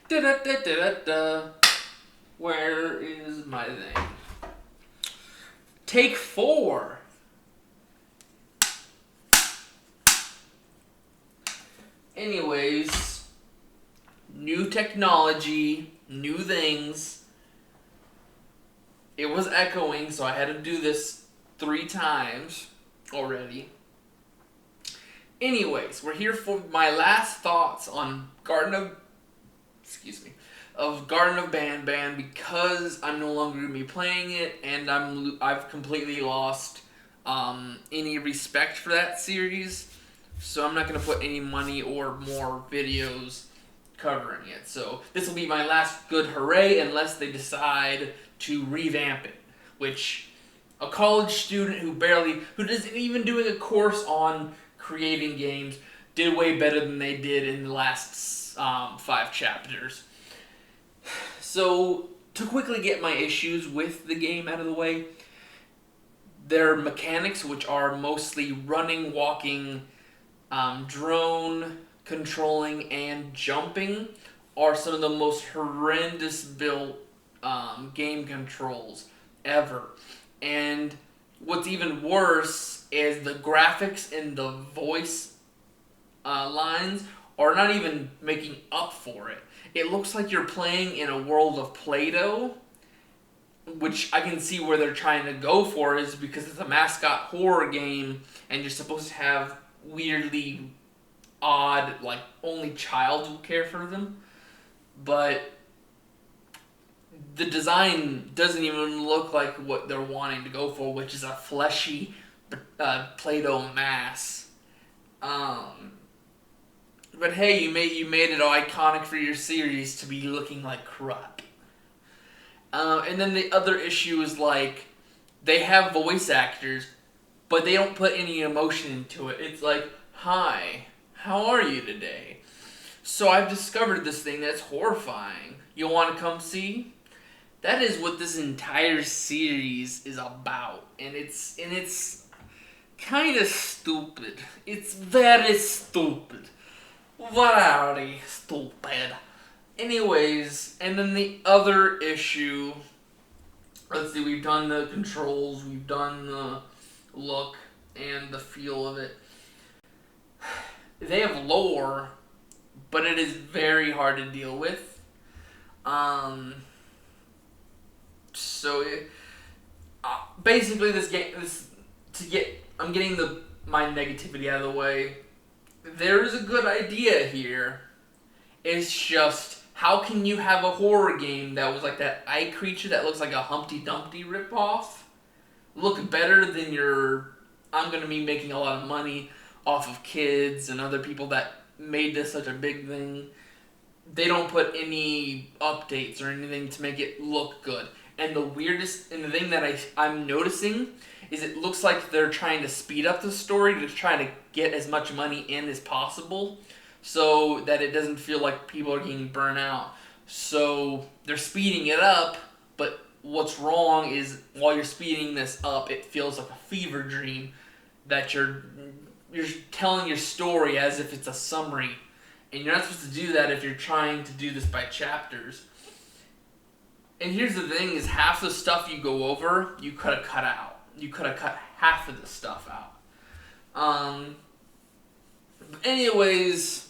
Da da da da da da. Where is my thing? Take 4. Anyways, new technology, new things. It was echoing, so I had to do this 3 times already. Anyways, we're here for my last thoughts on Garten of BanBan, because I'm no longer gonna be playing it, and I've completely lost any respect for that series. So I'm not gonna put any money or more videos covering it. So this will be my last good hooray, unless they decide to revamp it, which a college student who isn't even doing a course on creating games did way better than they did in the last 5 chapters. So to quickly get my issues with the game out of the way, their mechanics, which are mostly running, walking, drone controlling, and jumping, are some of the most horrendous built game controls ever. And what's even worse is the graphics and the voice lines are not even making up for it. It looks like you're playing in a world of Play-Doh, which I can see where they're trying to go for, is because it's a mascot horror game and you're supposed to have weirdly odd, like, only child will care for them. But the design doesn't even look like what they're wanting to go for, which is a fleshy Play-Doh mass. But hey, you made it iconic for your series to be looking like crap. And then the other issue is, like, they have voice actors, but they don't put any emotion into it. It's like, hi, how are you today? So I've discovered this thing that's horrifying. You want to come see? That is what this entire series is about, and it's kind of stupid. It's very stupid. Very stupid. Anyways, and then the other issue. Let's see. We've done the controls. We've done the look and the feel of it. They have lore, but it is very hard to deal with. Basically, I'm getting my negativity out of the way. There is a good idea here. It's just, how can you have a horror game that was like that eye creature that looks like a Humpty Dumpty ripoff look better than I'm going to be making a lot of money off of kids and other people that made this such a big thing. They don't put any updates or anything to make it look good. And the thing that I'm noticing is it looks like they're trying to speed up the story to try to get as much money in as possible so that it doesn't feel like people are getting burnt out. So they're speeding it up, but what's wrong is while you're speeding this up, it feels like a fever dream that you're telling your story as if it's a summary. And you're not supposed to do that if you're trying to do this by chapters. And here's the thing, is half the stuff you go over, you could have cut out. You could have cut half of the stuff out. Anyways,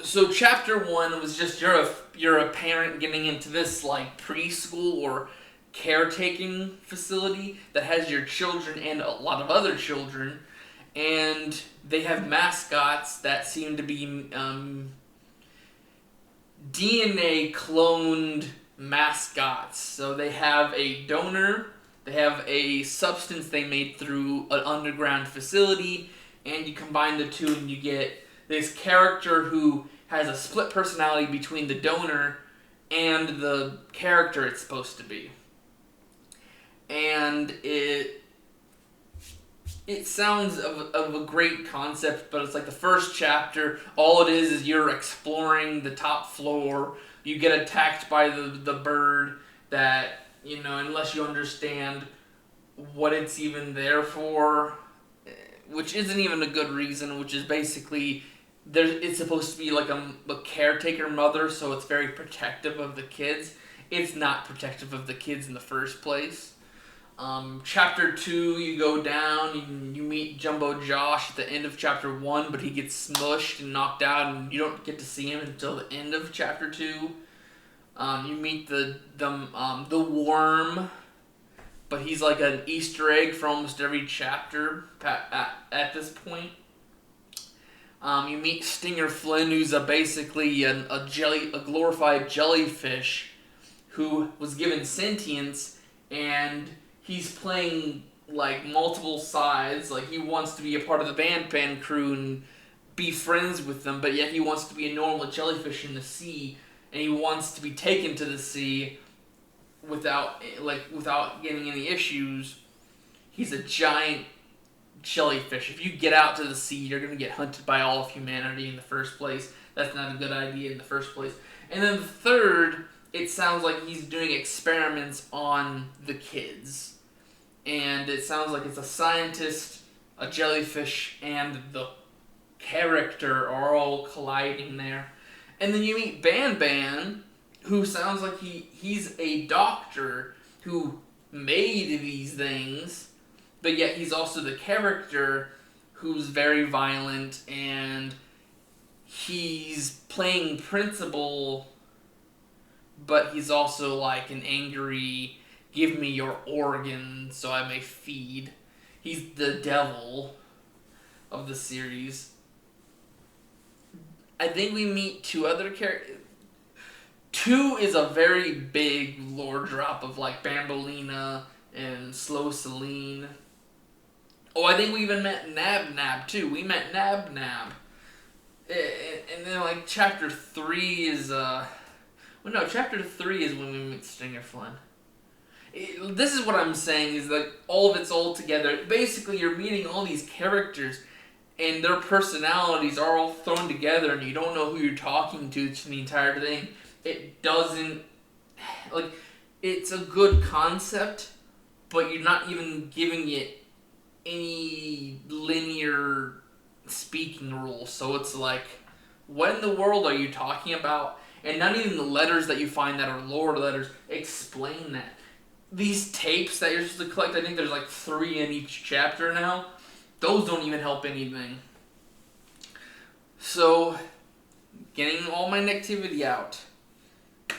so chapter 1 was just you're a parent getting into this, like, preschool or caretaking facility that has your children and a lot of other children. And they have mascots that seem to be DNA cloned mascots. So they have a donor, they have a substance they made through an underground facility, and you combine the two and you get this character who has a split personality between the donor and the character it's supposed to be. And it sounds of a great concept, but it's like the first chapter, all it is you're exploring the top floor. You get attacked by the bird that, unless you understand what it's even there for, which isn't even a good reason, which is basically it's supposed to be like a caretaker mother, so it's very protective of the kids. It's not protective of the kids in the first place. Chapter 2, you go down, you meet Jumbo Josh at the end of chapter 1, but he gets smushed and knocked out, and you don't get to see him until the end of chapter 2. You meet the worm, but he's like an Easter egg for almost every chapter at this point. You meet Stinger Flynn, who's basically a glorified jellyfish who was given sentience, and he's playing like multiple sides. Like, he wants to be a part of the BanBan crew and be friends with them, but yet he wants to be a normal jellyfish in the sea, and he wants to be taken to the sea without getting any issues. He's a giant jellyfish. If you get out to the sea, you're going to get hunted by all of humanity in the first place. That's not a good idea in the first place. And then the third, it sounds like he's doing experiments on the kids. And it sounds like it's a scientist, a jellyfish, and the character are all colliding there. And then you meet BanBan, who sounds like he's a doctor who made these things, but yet he's also the character who's very violent, and he's playing principal, but he's also like an angry, give me your organs so I may feed. He's the devil of the series. I think we meet two other characters. 2 is a very big lore drop of like Bambolina and Slow Celine. Oh, I think we even met Nab too. We met Nab. And then like chapter 3 is chapter 3 is when we meet Stinger Flynn. This is what I'm saying, is like all of it's all together. Basically, you're meeting all these characters, and their personalities are all thrown together, and you don't know who you're talking to the entire thing. It doesn't, like, it's a good concept, but you're not even giving it any linear speaking rules. So it's like, what in the world are you talking about? And not even the letters that you find that are lore letters explain that. These tapes that you're supposed to collect, I think there's like 3 in each chapter now. Those don't even help anything. So, getting all my negativity out,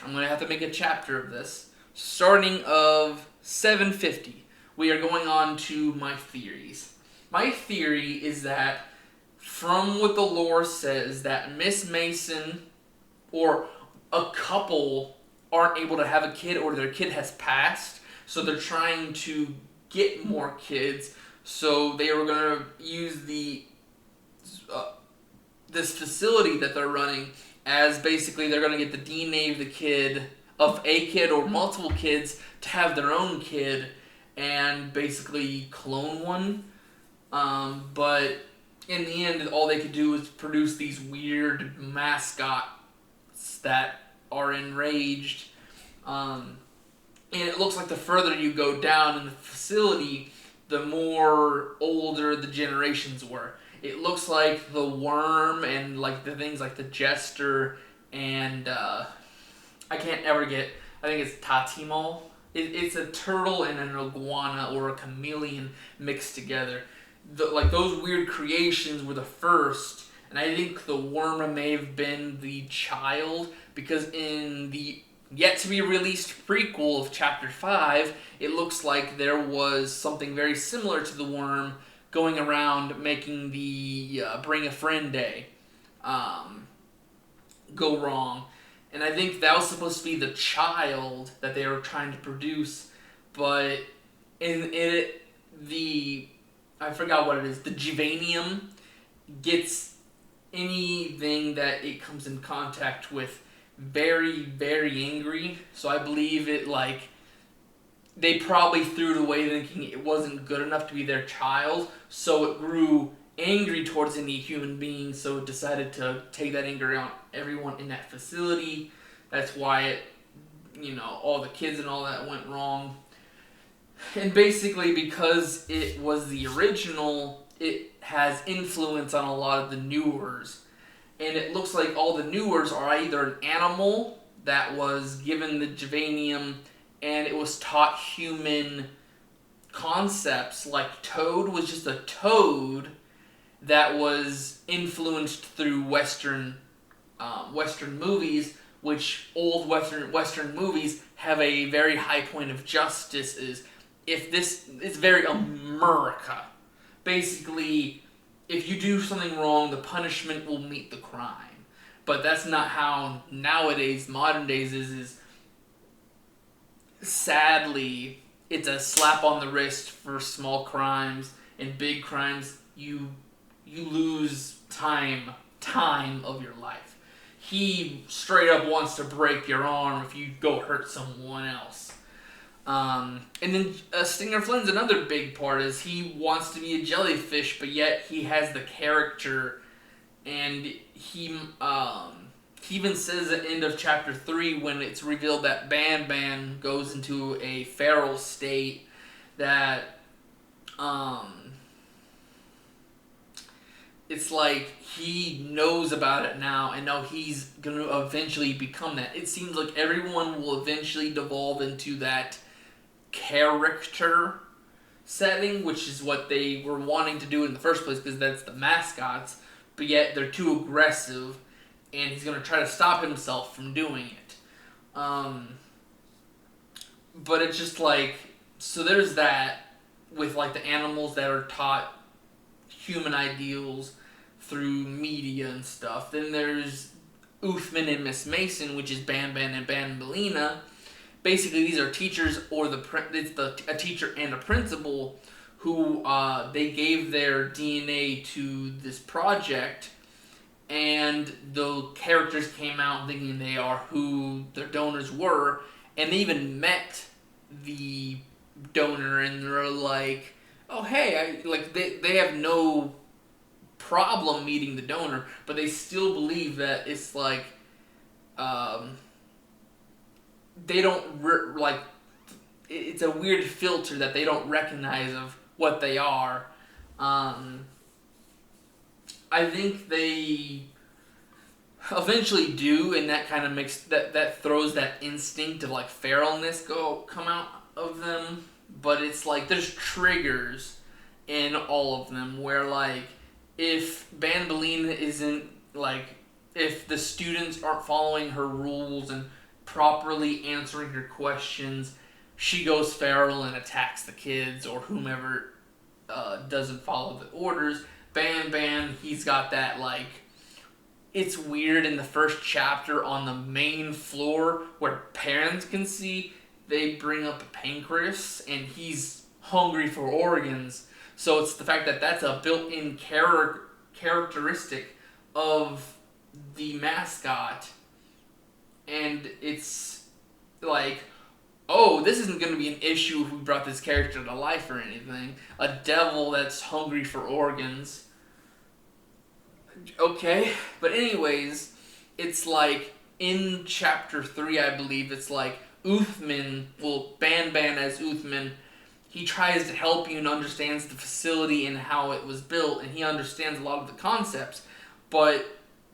I'm going to have to make a chapter of this. Starting of 750, we are going on to my theories. My theory is that, from what the lore says, that Miss Mason or a couple aren't able to have a kid, or their kid has passed, so they're trying to get more kids. So they were going to use this facility that they're running as basically they're going to get the DNA of a kid or multiple kids to have their own kid and basically clone one. But in the end, all they could do was produce these weird mascots that are enraged. And it looks like the further you go down in the facility, the more older the generations were. It looks like the worm and like the things like the jester and I can't ever get, I think it's Tatimo. It's a turtle and an iguana or a chameleon mixed together. Like those weird creations were the first, and I think the worm may have been the child, because in the yet to be released prequel of chapter 5, it looks like there was something very similar to the worm going around making the Bring a Friend Day go wrong. And I think that was supposed to be the child that they were trying to produce, but in it, I forgot what it is, the Givanium gets anything that it comes in contact with very, very angry. So I believe it, like, they probably threw it away thinking it wasn't good enough to be their child, so it grew angry towards any human being, so it decided to take that anger out everyone in that facility. That's why it, all the kids and all that went wrong. And basically, because it was the original, it has influence on a lot of the newers. and it looks like all the newers are either an animal that was given the Javanium and it was taught human concepts, like Toad was just a toad that was influenced through Western movies, which old Western movies have a very high point of justice. Is if this it's very America. Basically, if you do something wrong, the punishment will meet the crime. But that's not how nowadays, modern days is sadly, it's a slap on the wrist for small crimes, and big crimes you lose time of your life. He straight up wants to break your arm if you go hurt someone else. And then Stinger Flynn's another big part is he wants to be a jellyfish, but yet he has the character, and he even says at the end of chapter 3 when it's revealed that BanBan goes into a feral state that it's like he knows about it now, and now he's going to eventually become that. It seems like everyone will eventually devolve into that character setting, which is what they were wanting to do in the first place because that's the mascots, but yet they're too aggressive, and he's going to try to stop himself from doing it. But it's just like, so there's that with like the animals that are taught human ideals through media and stuff. Then there's Uthman and Miss Mason, which is BanBan and Banbaleena. Basically, these are teachers, or a teacher and a principal who they gave their DNA to this project, and the characters came out thinking they are who their donors were, and they even met the donor, and they're like, oh hey, they have no problem meeting the donor, but they still believe that it's like they don't it's a weird filter that they don't recognize of what they are. I think they eventually do, and that kind of makes that throws that instinct of like feralness come out of them. But it's like there's triggers in all of them where like if Banbaleena isn't like if the students aren't following her rules and properly answering her questions, she goes feral and attacks the kids or whomever doesn't follow the orders. BanBan, he's got that like, it's weird in the first chapter on the main floor where parents can see, they bring up a pancreas and he's hungry for organs. So it's the fact that that's a built-in characteristic of the mascot, and it's like, oh, this isn't going to be an issue if we brought this character to life or anything. A devil that's hungry for organs. Okay, but anyways, it's like in chapter 3, I believe, it's like BanBan as Uthman, he tries to help you and understands the facility and how it was built, and he understands a lot of the concepts, but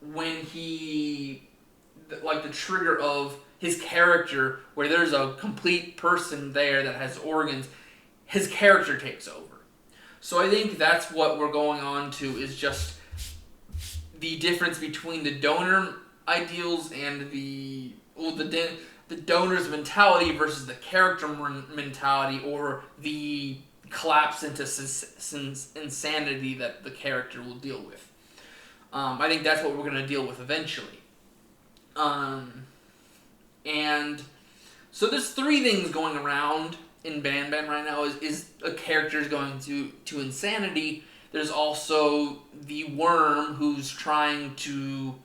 when he, like the trigger of his character, where there's a complete person there that has organs, his character takes over. So I think that's what we're going on to, is just the difference between the donor ideals and the donor's mentality versus the character mentality, or the collapse into insanity that the character will deal with. I think that's what we're going to deal with eventually. And so there's 3 things going around in BanBan right now. Is a character is going to insanity. There's also the worm who's trying to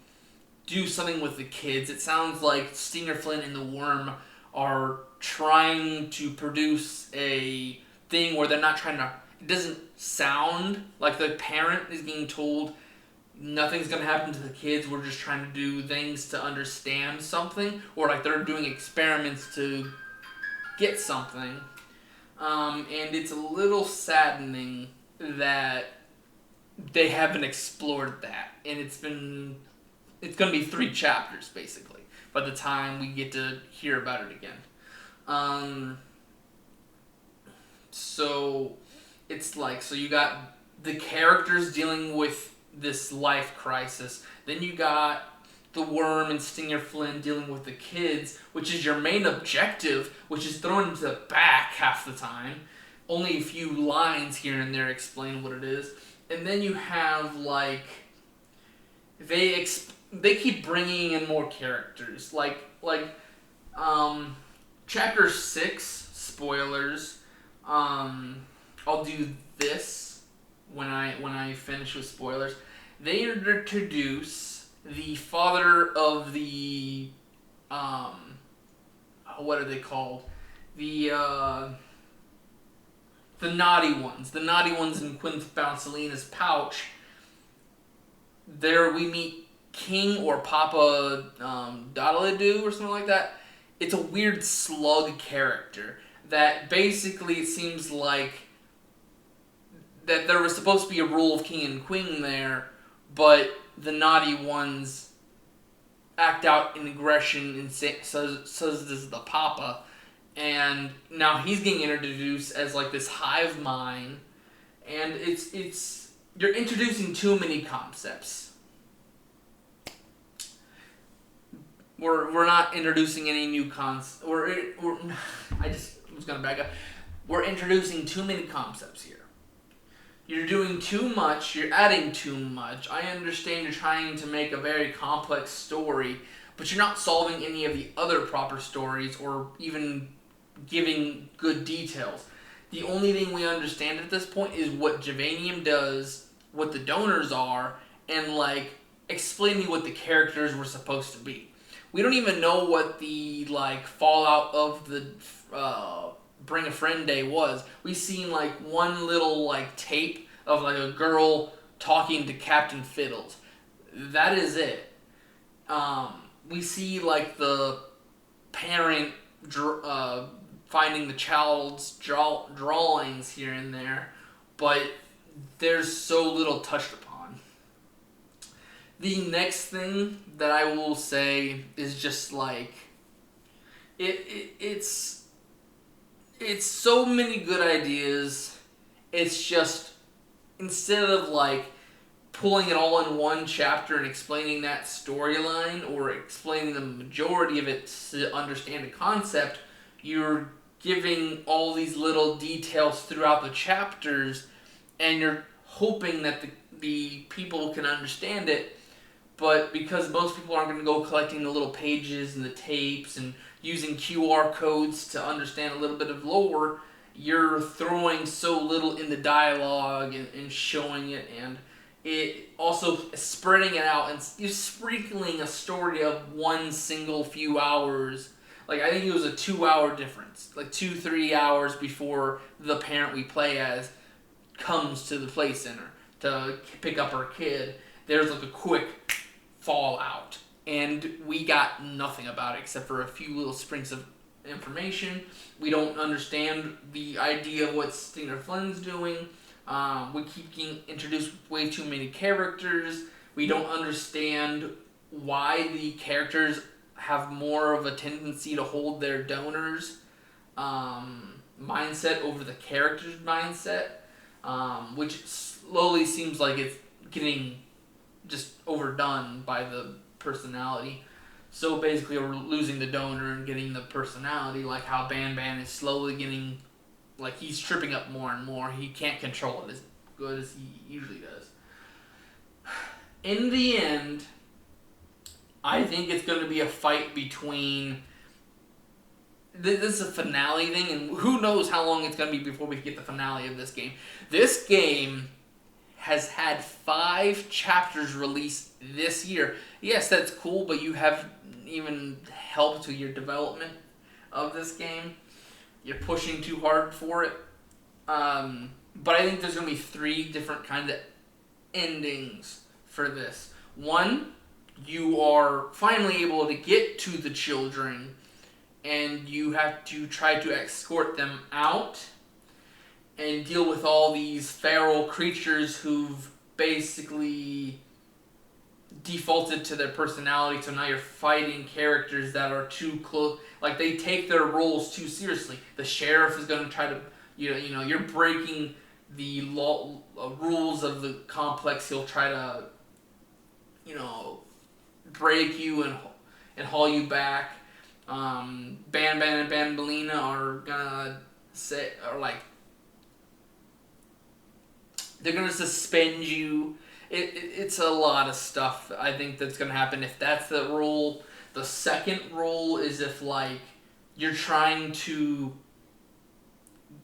do something with the kids. It sounds like Stinger Flynn and the worm are trying to produce a thing where they're not trying to... It doesn't sound like the parent is being told nothing's going to happen to the kids, we're just trying to do things to understand something, or like they're doing experiments to get something. And it's a little saddening that they haven't explored that, and it's been it's going to be 3 chapters, basically, by the time we get to hear about it again. So it's like, so you got the characters dealing with this life crisis. Then you got the Worm and Stinger Flynn dealing with the kids, which is your main objective, which is thrown into the back half the time. Only a few lines here and there explain what it is. And then you have, like, they keep bringing in more characters. Chapter 6, spoilers. I'll do this when I finish with spoilers. They introduce the father of the what are they called? The naughty ones. The naughty ones in Quinn Bouncelina's pouch. There we meet King or Papa Doodle-Doo or something like that. It's a weird slug character that basically it seems like that there was supposed to be a rule of king and queen there, but the naughty ones act out in aggression and says this is the Papa, and now he's getting introduced as like this hive mind, and it's you're introducing too many concepts. We're not introducing any new concepts. I just was gonna back up. We're introducing too many concepts here. You're doing too much. You're adding too much. I understand you're trying to make a very complex story, but you're not solving any of the other proper stories or even giving good details. The only thing we understand at this point is what Javanium does, what the donors are, and like explaining what the characters were supposed to be. We don't even know what the like fallout of the Bring a Friend Day was. We seen like one little like tape of like a girl talking to Captain Fiddles. That is it. We see like the parent finding the child's drawings here and there, but there's so little touched upon. The next thing that I will say is just like it's so many good ideas. It's just instead of like pulling it all in one chapter and explaining that storyline or explaining the majority of it to understand a concept, you're giving all these little details throughout the chapters, and you're hoping that the people can understand it. But because most people aren't going to go collecting the little pages and the tapes and using QR codes to understand a little bit of lore, you're throwing so little in the dialogue and showing it, and it also spreading it out, and you're sprinkling a story of one single few hours. Like, I think it was a 2-hour difference. Like, 2-3 hours before the parent we play as comes to the play center to pick up her kid. There's like a quick fallout, and we got nothing about it except for a few little sprinkles of information. We don't understand the idea of what Stinger Flynn's doing. We keep getting introduced with way too many characters. We don't understand why the characters have more of a tendency to hold their donors' mindset over the character's mindset, which slowly seems like it's getting just overdone by the personality. So basically we're losing the donor and getting the personality, like how BanBan is slowly getting, like he's tripping up more and more. He can't control it as good as he usually does. In the end, I think it's going to be a fight between, this is a finale thing, and who knows how long it's going to be before we get the finale of this game. This game has had 5 chapters released this year. Yes, that's cool, but you haven't even helped with your development of this game. You're pushing too hard for it. But I think there's going to be 3 different kinds of endings for this. One, you are finally able to get to the children, and you have to try to escort them out and deal with all these feral creatures who've basically defaulted to their personality, so now you're fighting characters that are too close. Like, they take their roles too seriously. The sheriff is going to try to, you're breaking the rules of the complex. He'll try to, break you and haul you back. BanBan and BanBalina are gonna they're gonna suspend you. It's a lot of stuff, I think, that's gonna happen if that's the rule. The second rule is if, like, you're trying to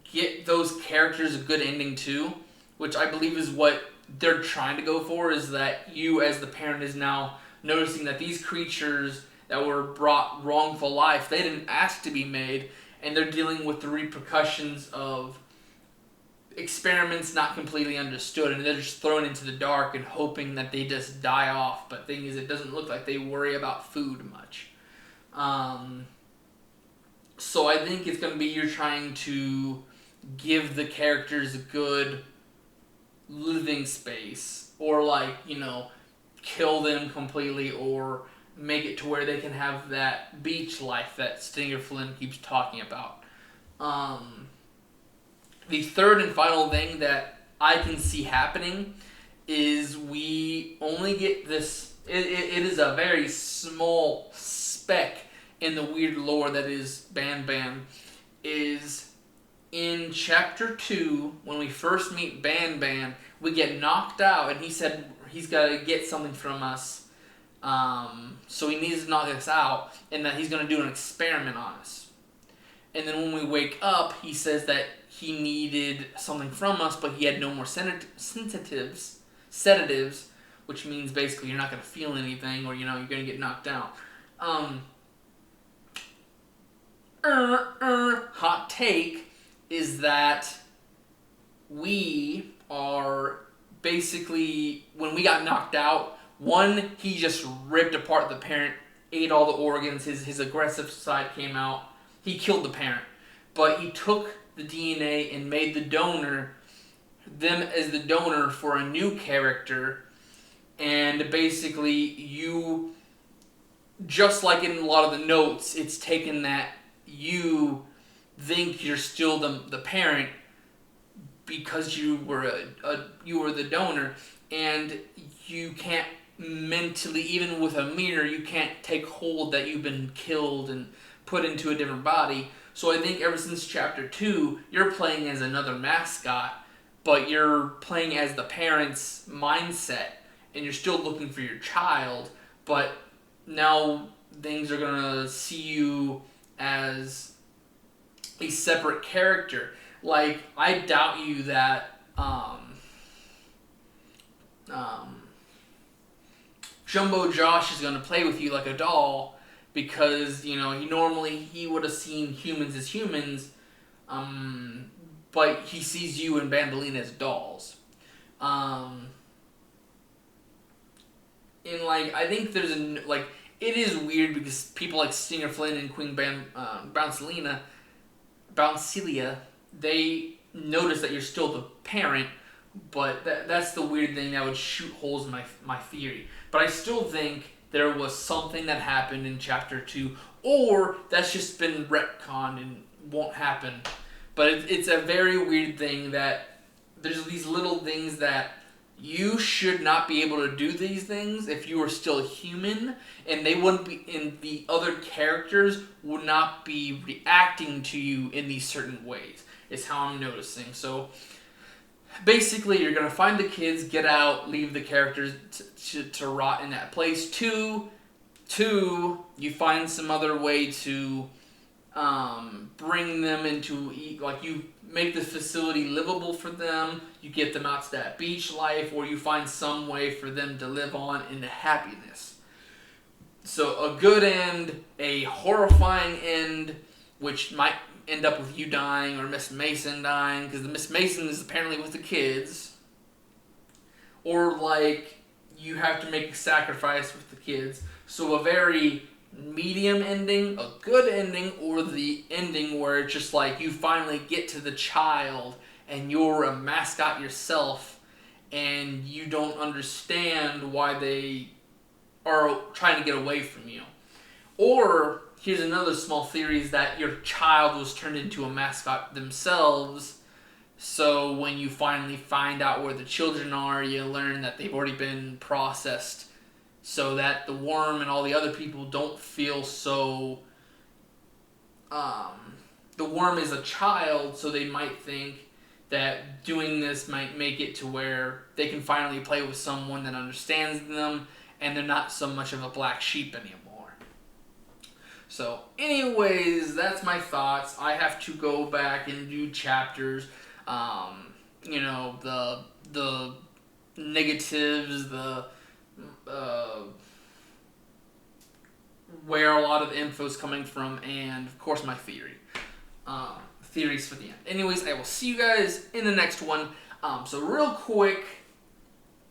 get those characters a good ending too, which I believe is what they're trying to go for, is that you as the parent is now noticing that these creatures that were brought wrongful life, they didn't ask to be made, and they're dealing with the repercussions of experiments not completely understood, and they're just thrown into the dark and hoping that they just die off. But thing is, it doesn't look like they worry about food much. So I think it's going to be you're trying to give the characters a good living space, or, like, kill them completely, or make it to where they can have that beach life that Stinger Flynn keeps talking about. The third and final thing that I can see happening is we only get this. It is a very small speck in the weird lore that is BanBan. Is in chapter 2, when we first meet BanBan, we get knocked out, and he said he's got to get something from us. So he needs to knock us out, and that he's going to do an experiment on us. And then when we wake up, he says that he needed something from us, but he had no more sedatives, which means basically you're not going to feel anything, or, you're going to get knocked out. Hot take is that we are basically, when we got knocked out, one, he just ripped apart the parent, ate all the organs, his aggressive side came out. He killed the parent. But he took the DNA and made them as the donor for a new character. And basically, you, just like in a lot of the notes, it's taken that you think you're still the parent because you were the donor, and you can't mentally, even with a mirror, you can't take hold that you've been killed and put into a different body. So I think ever since chapter 2, you're playing as another mascot, but you're playing as the parent's mindset, and you're still looking for your child, but now things are gonna see you as a separate character. Like, I doubt you that Jumbo Josh is going to play with you like a doll, because, he would have seen humans as humans, but he sees you and BanBalina as dolls. And, I think there's it is weird because people like Stinger Flynn and Queen Bouncilia, they notice that you're still the parent, but that's the weird thing that would shoot holes in my theory. But I still think there was something that happened in chapter 2, or that's just been retconned and won't happen. But it's a very weird thing that there's these little things that you should not be able to do these things if you are still human, and they wouldn't be, and the other characters would not be reacting to you in these certain ways, is how I'm noticing. So basically, you're going to find the kids, get out, leave the characters to rot in that place. Two, you find some other way to bring them into, you make the facility livable for them, you get them out to that beach life, or you find some way for them to live on into happiness. So a good end, a horrifying end, which might end up with you dying or Miss Mason dying, because the Miss Mason is apparently with the kids, or you have to make a sacrifice with the kids. So a very medium ending, a good ending, or the ending where it's just you finally get to the child and you're a mascot yourself, and you don't understand why they are trying to get away from you. Or here's another small theory, is that your child was turned into a mascot themselves. So when you finally find out where the children are, you learn that they've already been processed, so that the worm and all the other people don't feel so... the worm is a child, so they might think that doing this might make it to where they can finally play with someone that understands them, and they're not so much of a black sheep anymore. So anyways, that's my thoughts. I have to go back and do chapters, you know, the negatives, the where a lot of the info is coming from, and of course my theories for the end. Anyways, I will see you guys in the next one. So real quick,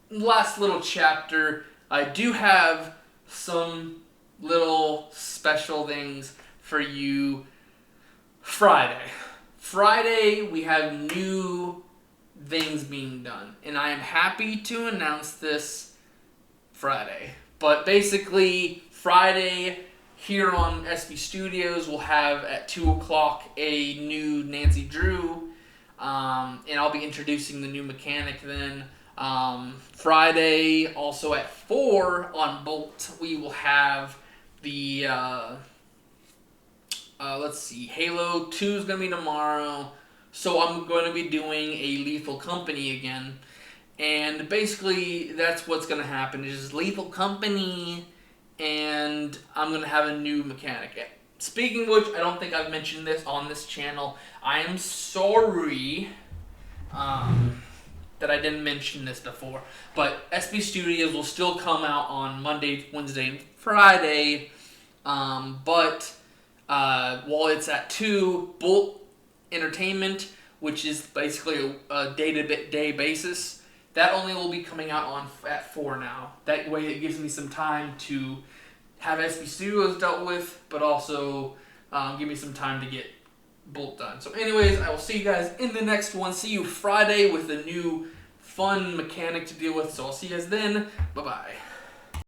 last little chapter, I do have some little special things for you. Friday, we have new things being done, and I am happy to announce this Friday. But basically, Friday here on SB Studios, we'll have at 2 o'clock a new Nancy Drew, and I'll be introducing the new mechanic then. Friday, also at 4 on Bolt, we will have the, let's see, Halo 2 is going to be tomorrow, so I'm going to be doing a Lethal Company again, and basically that's what's going to happen, is just Lethal Company, and I'm going to have a new mechanic. Speaking of which, I don't think I've mentioned this on this channel. I am sorry that I didn't mention this before, but SB Studios will still come out on Monday, Wednesday, and Friday, but while it's at 2, Bolt Entertainment, which is basically a day-to-day basis, that only will be coming out at 4 now. That way it gives me some time to have SB Studios dealt with, but also give me some time to get Bolt done. So anyways, I will see you guys in the next one. See you Friday with a new fun mechanic to deal with. So I'll see you guys then. Bye-bye.